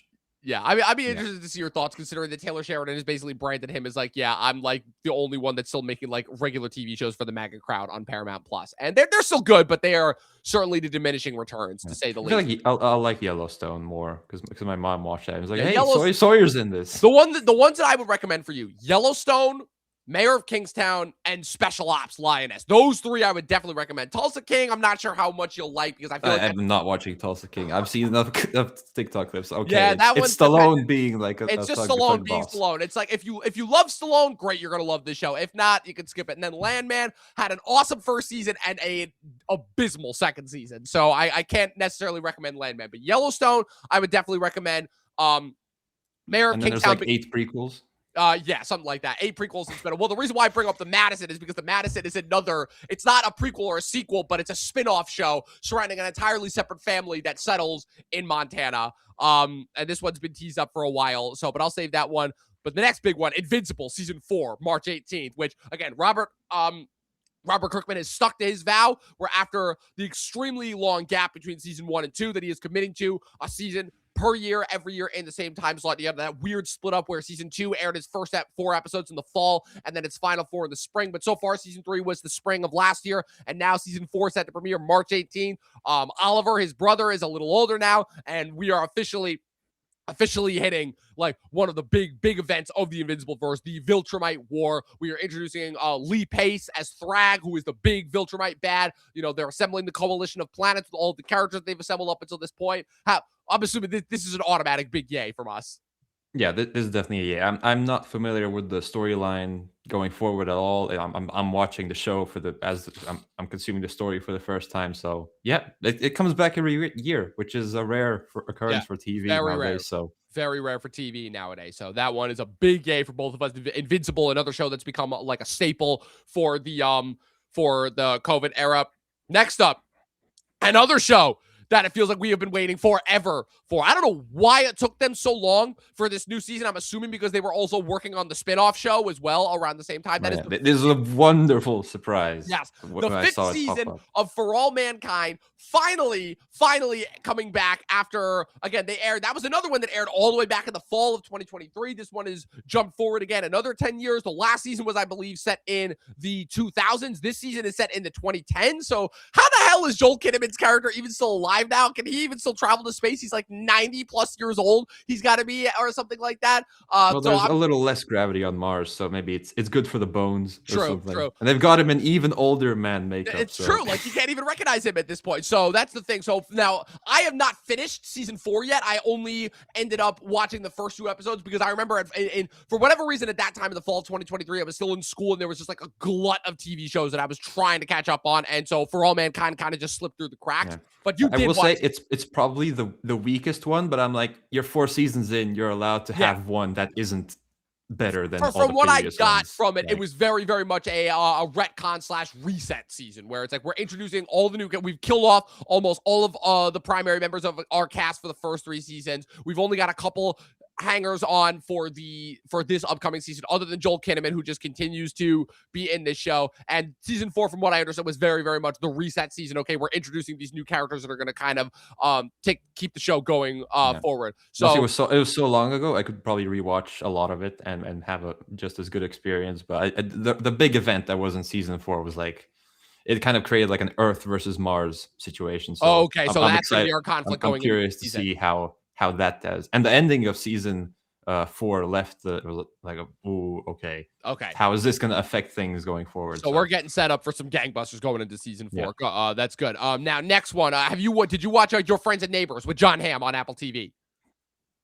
Yeah, I mean, I'd be interested to see your thoughts, considering that Taylor Sheridan has basically branded him as like, yeah, I'm like the only one that's still making like regular TV shows for the MAGA crowd on Paramount Plus, and they're still good, but they are certainly the diminishing returns, to say the least. Like I'll like Yellowstone more because my mom watched that. It was like, hey, Sawyer's in this. The ones that I would recommend for you: Yellowstone, Mayor of Kingstown, and Special Ops Lioness. Those 3 I would definitely recommend. Tulsa King, I'm not sure how much you'll like, because I feel like I'm not watching Tulsa King. I've seen enough TikTok clips. Okay, yeah, that it's Stallone being like it's just Stallone being Stallone. It's like if you love Stallone, great, you're gonna love this show. If not, you can skip it. And then Landman had an awesome first season and a abysmal second season, so I can't necessarily recommend Landman. But Yellowstone, I would definitely recommend. Mayor of Kingstown. There's like 8 prequels. Yeah, something like that. 8 prequels is better. Well, the reason why I bring up the Madison is because the Madison is it's not a prequel or a sequel, but it's a spin-off show surrounding an entirely separate family that settles in Montana. And this one's been teased up for a while, but I'll save that one. But the next big one, Invincible Season 4, March 18th, which, again, Robert Kirkman has stuck to his vow, where after the extremely long gap between Season 1 and 2 that he is committing to a season per year, every year in the same time slot. You have that weird split up where Season 2 aired its first 4 episodes in the fall and then its final 4 in the spring. But so far, Season 3 was the spring of last year, and now Season 4 is set to premiere March 18th. Oliver, his brother, is a little older now, and we are officially hitting like one of the big events of the Invincible verse, the Viltrumite War. We are introducing Lee Pace as Thrag, who is the big Viltrumite bad. You know, they're assembling the coalition of planets with all of the characters they've assembled up until this point. I'm assuming this is an automatic big yay from us. Yeah, this is definitely a yay. I'm not familiar with the storyline going forward at all. I'm watching the show I'm consuming the story for the first time. So yeah, it comes back every year, which is a rare occurrence for TV nowadays. Rare. So very rare for TV nowadays. So that one is a big yay for both of us. Invincible, another show that's become like a staple for the COVID era. Next up, another show that it feels like we have been waiting forever for. I don't know why it took them so long for this new season. I'm assuming because they were also working on the spinoff show as well around the same time. This is a wonderful surprise. Yes. The 5th season of For All Mankind finally coming back after, again, that was another one that aired all the way back in the fall of 2023. This one is jumped forward again another 10 years. The last season was, I believe, set in the 2000s. This season is set in the 2010s. So how the hell is Joel Kinnaman's character even still alive now? Can he even still travel to space? He's like 90 plus years old. He's got to be, or something like that. Well, there's a little less gravity on Mars, so maybe it's good for the bones or something. True. And they've got him in even older man makeup. It's true. Like, you can't even recognize him at this point. So that's the thing. So now I have not finished season 4 yet. I only ended up watching the first 2 episodes because I remember for whatever reason at that time in the fall of 2023, I was still in school and there was just like a glut of TV shows that I was trying to catch up on. And so For All Mankind kind of just slipped through the cracks. Yeah. But I will say it's probably the weakest one, but I'm like, you're 4 seasons in, you're allowed to have one that isn't better than all from the what I got ones. from it. It was very, very much a retcon / reset season where it's like we're introducing all the new. We've killed off almost all of the primary members of our cast for the first 3 seasons. We've only got a couple hangers on for this upcoming season, other than Joel Kinnaman, who just continues to be in this show. And season 4, from what I understood, was very, very much the reset season. Okay, we're introducing these new characters that are going to kind of keep the show going forward. So it was so long ago. I could probably rewatch a lot of it and have a just as good experience. But the big event that was in season 4 was like, it kind of created like an Earth versus Mars situation. So okay, so that's going to be our conflict going. I'm curious to see how that does. And the ending of season 4 left like okay, how is this going to affect things going forward? So we're getting set up for some gangbusters going into season 4. Yeah. That's good. Now next one, did you watch Your Friends and Neighbors with John Hamm on Apple TV?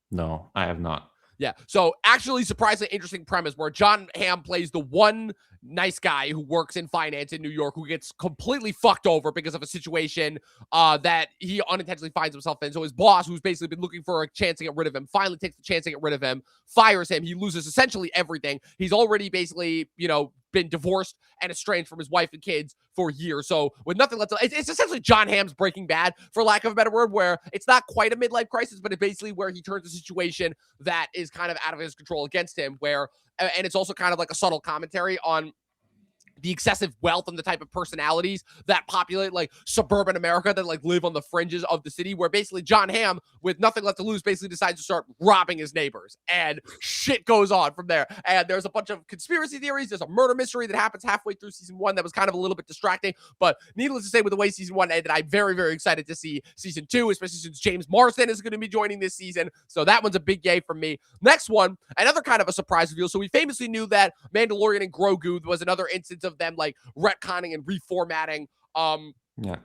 No, I have not. Yeah, so actually surprisingly interesting premise where John Hamm plays the one nice guy who works in finance in New York who gets completely fucked over because of a situation that he unintentionally finds himself in. So his boss, who's basically been looking for a chance to get rid of him, finally takes the chance to get rid of him, fires him. He loses essentially everything. He's already basically, been divorced and estranged from his wife and kids for years. So with nothing left, it's essentially John Hamm's Breaking Bad, for lack of a better word, where it's not quite a midlife crisis, but it's basically where he turns a situation that is kind of out of his control against him, and it's also kind of like a subtle commentary on the excessive wealth and the type of personalities that populate like suburban America that like live on the fringes of the city, where basically John Hamm, with nothing left to lose, basically decides to start robbing his neighbors, and shit goes on from there. And there's a bunch of conspiracy theories. There's a murder mystery that happens halfway through season 1 that was kind of a little bit distracting, but needless to say, with the way season 1 ended, I'm very, very excited to see season 2, especially since James Marsden is going to be joining this season. So that one's a big yay from me. Next one, another kind of a surprise reveal. So we famously knew that Mandalorian and Grogu was another instance of them like retconning and reformatting.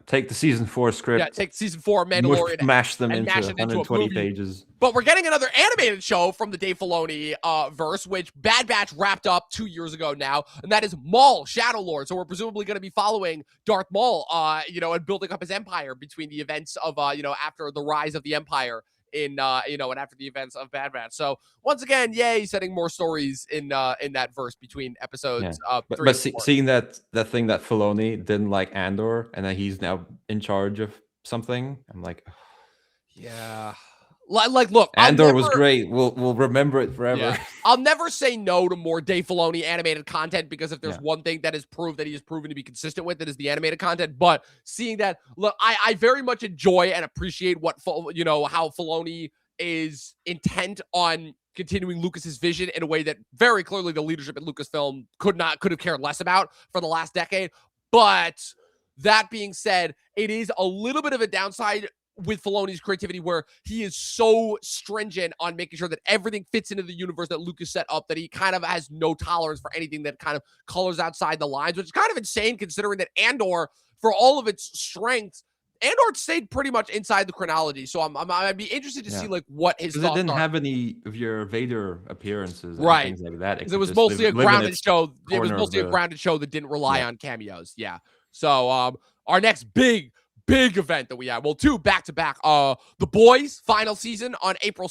Take the season 4 script. Yeah, take season 4 Mandalorian, mash them into 120 pages. But we're getting another animated show from the Dave Filoni verse, which Bad Batch wrapped up 2 years ago now, and that is Maul, Shadow Lord. So we're presumably going to be following Darth Maul, and building up his empire between the events of, after the rise of the Empire and after the events of Bad Batch. So once again, yay, setting more stories in that verse between episodes. But seeing that thing that Filoni didn't like Andor, and that he's now in charge of something, I'm like, yeah. Like, look, Andor was great. We'll remember it forever. Yeah. I'll never say no to more Dave Filoni animated content, because if there's one thing that is proved that he has proven to be consistent with, it is the animated content. But seeing that, look, I very much enjoy and appreciate how Filoni is intent on continuing Lucas's vision in a way that very clearly the leadership at Lucasfilm could have cared less about for the last decade. But that being said, it is a little bit of a downside with Filoni's creativity, where he is so stringent on making sure that everything fits into the universe that Lucas set up, that he kind of has no tolerance for anything that kind of colors outside the lines, which is kind of insane considering that Andor, for all of its strengths, Andor stayed pretty much inside the chronology. So I'd be interested to see like what his thoughts are. It didn't have any of your Vader appearances and things like that. It was mostly a grounded show. It was mostly a grounded show that didn't rely on cameos. Yeah. So our next big event that we have, well, 2 back-to-back, The Boys final season on April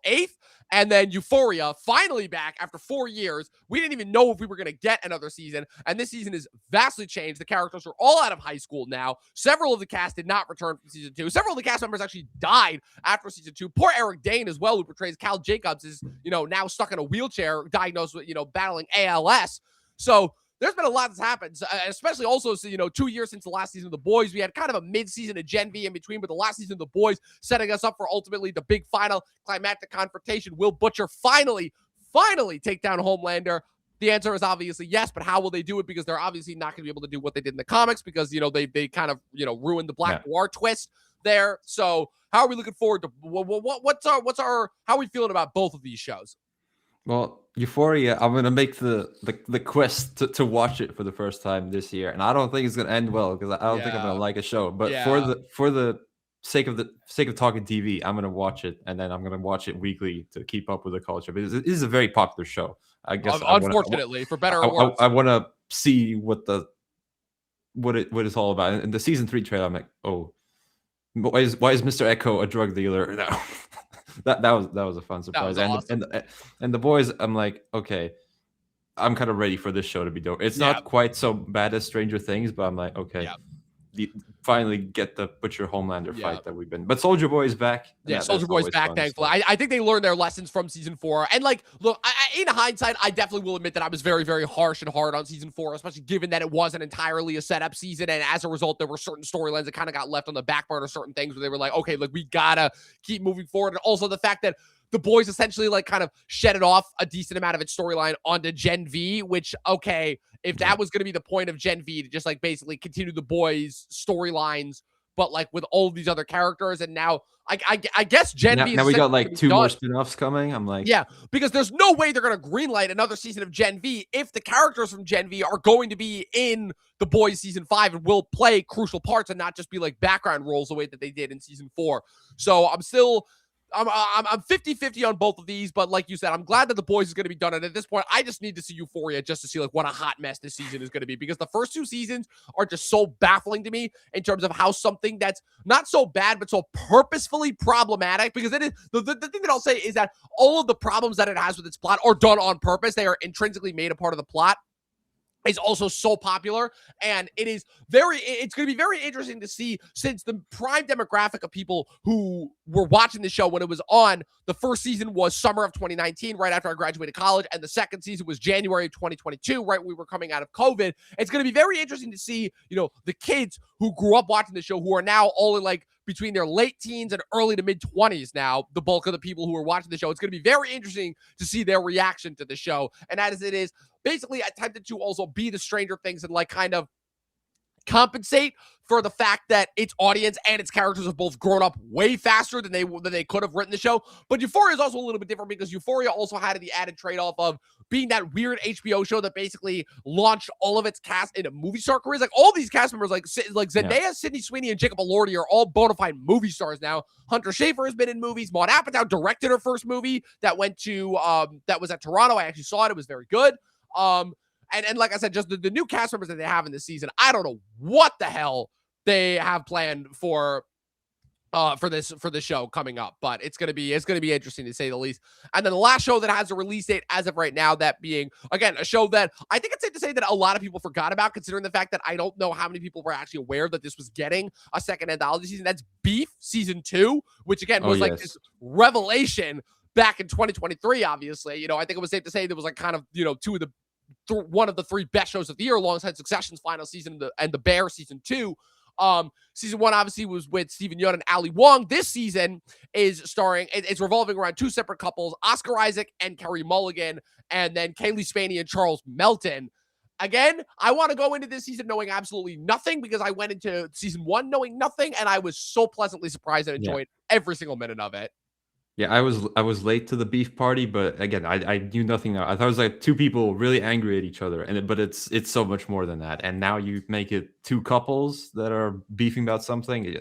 8th, and then Euphoria finally back after 4 years. We didn't even know if we were going to get another season, and this season is vastly changed. The characters are all out of high school now. Several of the cast did not return from season 2. Several of the cast members actually died after season 2. Poor Eric Dane as well, who portrays Cal Jacobs, is now stuck in a wheelchair, diagnosed with battling ALS. So there's been a lot that's happened, especially also, so, 2 years since the last season of The Boys. We had kind of a mid-season of Gen V in between, but the last season of The Boys setting us up for ultimately the big final climactic confrontation. Will Butcher finally take down Homelander? The answer is obviously yes, but how will they do it? Because they're obviously not going to be able to do what they did in the comics because, they kind of, ruined the Black Noir twist there. So how are we looking forward to how are we feeling about both of these shows? Well, Euphoria, I'm gonna make the quest to watch it for the first time this year, and I don't think it's gonna end well because I don't think I'm gonna like a show. But for the sake of talking TV, I'm gonna watch it, and then I'm gonna watch it weekly to keep up with the culture. Because it is a very popular show. I guess unfortunately, for better or worse, I want to see what it's all about. In the season 3 trailer, I'm like, oh, why is Mr. Echo a drug dealer? No. that was a fun surprise. Awesome. And the boys, I'm like, okay, I'm kind of ready for this show to be dope. It's not quite so bad as Stranger Things, but I'm like, okay, finally get the Butcher Homelander fight that we've been. But Soldier Boy is back. Yeah, Soldier Boy's back, thankfully. I think they learned their lessons from season 4. And look, in hindsight, I definitely will admit that I was very, very harsh and hard on season 4, especially given that it wasn't entirely a setup season. And as a result, there were certain storylines that kind of got left on the back burner, certain things where they were like, okay, look, we gotta keep moving forward. And also the fact that the boys essentially kind of shedded off a decent amount of its storyline onto Gen V, which, okay, if that was going to be the point of Gen V, to just basically continue the boys' storylines, but with all of these other characters. And now I guess Gen V. Now we got 2 more spin-offs coming. I'm like, yeah, because there's no way they're going to greenlight another season of Gen V if the characters from Gen V are going to be in the boys season 5 and will play crucial parts and not just be background roles the way that they did in season 4. So I'm 50-50 on both of these, but like you said, I'm glad that the boys is going to be done. And at this point, I just need to see Euphoria just to see what a hot mess this season is going to be, because the first 2 seasons are just so baffling to me in terms of how something that's not so bad, but so purposefully problematic, because it is the thing that I'll say is that all of the problems that it has with its plot are done on purpose. They are intrinsically made a part of the plot. Is also so popular, and it's going to be very interesting to see, since the prime demographic of people who were watching the show when it was on, the first season was summer of 2019, right after I graduated college, and the second season was January of 2022, right when we were coming out of COVID. It's going to be very interesting to see, the kids who grew up watching the show, who are now all in between their late teens and early to mid 20s now, the bulk of the people who are watching the show. It's going to be very interesting to see their reaction to the show, and as it is basically attempted to also be the Stranger Things and kind of compensate for the fact that its audience and its characters have both grown up way faster than they could have written the show. But Euphoria is also a little bit different, because Euphoria also had the added trade-off of being that weird HBO show that basically launched all of its cast into movie star careers. All these cast members, like Zendaya, Sydney Sweeney, and Jacob Elordi, are all bona fide movie stars now. Hunter Schafer has been in movies. Maude Apatow directed her first movie that went to that was at Toronto. I actually saw it. It was very good. And like I said, just the new cast members that they have in this season, I don't know what the hell they have planned for this show coming up, but it's gonna be interesting to say the least. And then the last show that has a release date as of right now, that being again a show that I think it's safe to say that a lot of people forgot about, considering the fact that I don't know how many people were actually aware that this was getting a second anthology season. That's Beef season 2, which again was this revelation back in 2023. Obviously, I think it was safe to say there was kind of one of the 3 best shows of the year, alongside Succession's final season and The Bear season 2. Season 1 obviously was with Steven Yeun and Ali Wong. This season is it's revolving around 2 separate couples, Oscar Isaac and Carey Mulligan, and then Kaylee Spaney and Charles Melton. Again, I want to go into this season knowing absolutely nothing, because I went into season 1 knowing nothing, and I was so pleasantly surprised and enjoyed every single minute of it. Yeah, I was late to the beef party, but again, I knew nothing. I thought it was 2 people really angry at each other, but it's so much more than that. And now you make it 2 couples that are beefing about something,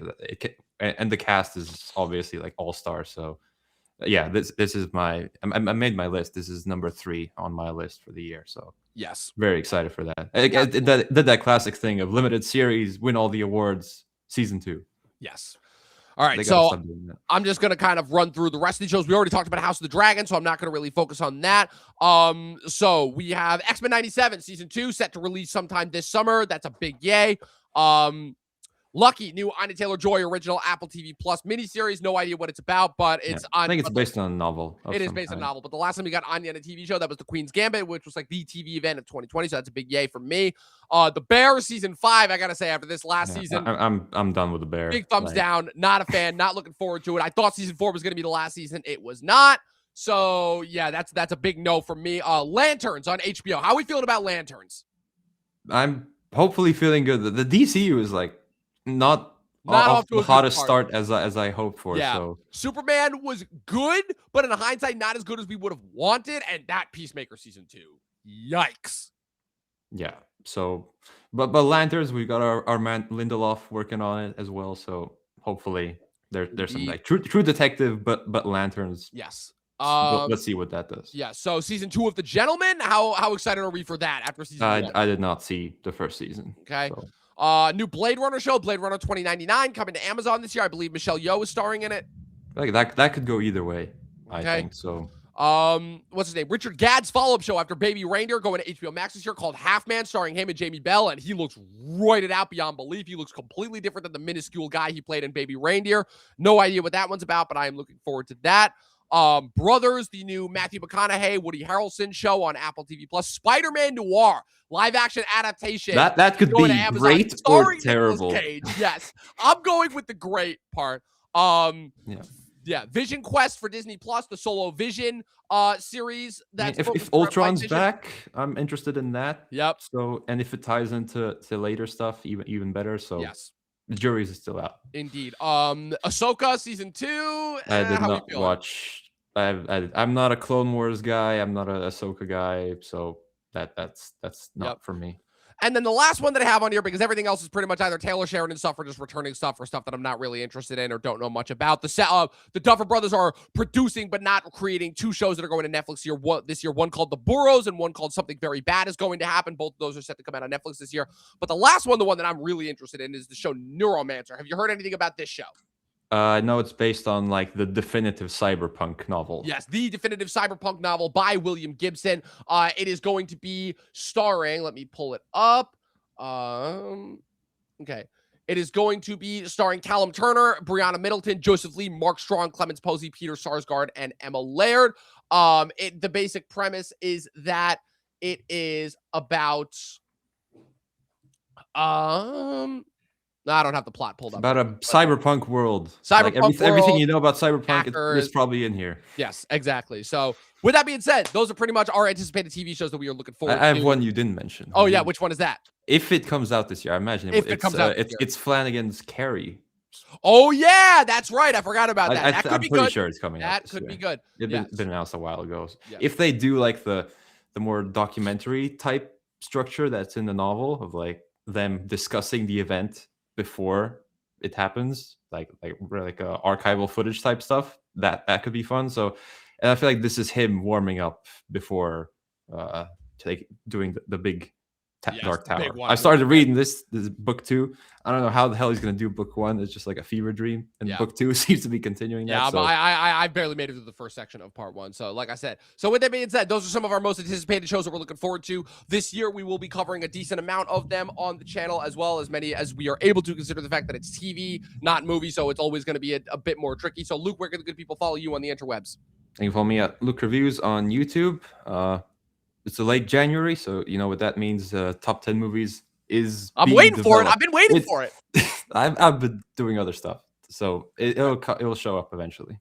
and the cast is obviously all stars. So yeah, this is I made my list. This is number 3 on my list for the year. So yes, very excited for that. I did that classic thing of limited series, win all the awards, season 2. Yes. All right, so I'm just going to kind of run through the rest of the shows. We already talked about House of the Dragon, so I'm not going to really focus on that. So we have X-Men 97 season 2 set to release sometime this summer. That's a big yay. Lucky, new Anya Taylor-Joy original Apple TV Plus miniseries. No idea what it's about, but it's I on. think it's based on a novel. It is based on a novel, but the last time we got Anya on a TV show, that was the Queen's Gambit, which was like the TV event of 2020. So that's a big yay for me. The Bear season 5, I gotta say, after this last season, I'm done with the Bear. Big thumbs down. Not a fan. Not looking forward to it. I thought season 4 was gonna be the last season. It was not. So yeah, that's a big no for me. Lanterns on HBO. How are we feeling about Lanterns? I'm hopefully feeling good. The DCU is like not off to the a hottest good start as I hoped for. Yeah. So Superman was good, but in hindsight, not as good as we would have wanted. And that Peacemaker season 2, yikes. Yeah. So, but Lanterns, we got our man Lindelof working on it as well. So hopefully there's some like true detective, but Lanterns. Yes. Let's see what that does. Yeah. So season 2 of The Gentleman. How excited are we for that after season 1? I did not see the first season. Okay. So. New Blade Runner show, Blade Runner 2099, coming to Amazon this year. I believe Michelle Yeoh is starring in it. Like that could go either way. I think so. What's his name? Richard Gadd's follow-up show after Baby Reindeer going to HBO Max this year called Half Man, starring him and Jamie Bell, and he looks roided out beyond belief. He looks completely different than the minuscule guy he played in Baby Reindeer. No idea what that one's about, but I am looking forward to that. Brothers, the new Matthew McConaughey, Woody Harrelson show on Apple TV Plus. Spider-Man Noir, live action adaptation. That could be great or terrible. Yes, I'm going with the great part. Yeah, Vision Quest for Disney Plus, the Solo Vision series. That's if Ultron's back, I'm interested in that. Yep. So, and if it ties into later stuff, even better. So yes, the jury is still out. Indeed. Ahsoka season 2. I did not watch. I'm not a Clone Wars guy. I'm not a Ahsoka guy. So that's not for me. And then the last one that I have on here, because everything else is pretty much either Taylor Sheridan stuff or just returning stuff or stuff that I'm not really interested in or don't know much about. The Duffer Brothers are producing but not creating 2 shows that are going to Netflix this year. One called The Burrows and one called Something Very Bad is going to happen. Both of those are set to come out on Netflix this year. But the last one, the one that I'm really interested in, is the show Neuromancer. Have you heard anything about this show? No, it's based on like the definitive cyberpunk novel. Yes, the definitive cyberpunk novel by William Gibson. It is going to be starring, let me pull it up. Okay. It is going to be starring Callum Turner, Brianna Middleton, Joseph Lee, Mark Strong, Clemens Posey, Peter Sarsgaard, and Emma Laird. The basic premise is that it is about I don't have the plot pulled up. About a cyberpunk world. World. Everything you know about cyberpunk is probably in here. Yes, exactly. So with that being said, those are pretty much our anticipated TV shows that we are looking forward to. I have one you didn't mention. Oh, yeah. Which one is that? If it comes out this year, I imagine it's Flanagan's Carrie. Oh, yeah. That's right. I forgot about that. I'm pretty sure it's coming out. That could be good. It's been announced a while ago. Yeah. If they do like the more documentary type structure that's in the novel of like them discussing the event before it happens, like archival footage type stuff, that could be fun. So, and I feel like this is him warming up before doing the big Dark Tower. I started reading this book 2. I don't know how the hell he's gonna do book 1. It's just like a fever dream, and book 2 seems to be continuing. But I barely made it through the first section of part 1. So like I said, so with that being said, those are some of our most anticipated shows that we're looking forward to this year. We will be covering a decent amount of them on the channel, as well as many as we are able to, consider the fact that it's TV, not movie. So it's always going to be a bit more tricky. So Luke, where can the good people follow you on the interwebs? You can follow me at Luke Reviews on YouTube. It's a late January, so you know what that means. Top 10 movies is. I'm waiting for it. I've been waiting for it. I've been doing other stuff, so it'll show up eventually.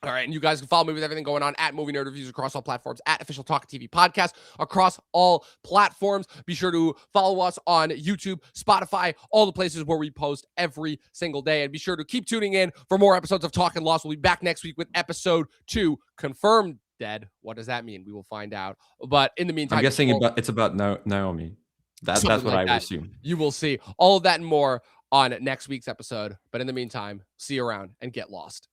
All right, and you guys can follow me with everything going on at Movie Nerd Reviews across all platforms, at Official Talkin TV Podcast across all platforms. Be sure to follow us on YouTube, Spotify, all the places where we post every single day. And be sure to keep tuning in for more episodes of Talkin' Lost. We'll be back next week with episode 2, confirmed dead. What does that mean? We will find out. But in the meantime, I'm guessing it's about Naomi. That's what I would assume. You will see all of that and more on next week's episode. But in the meantime, see you around and get lost.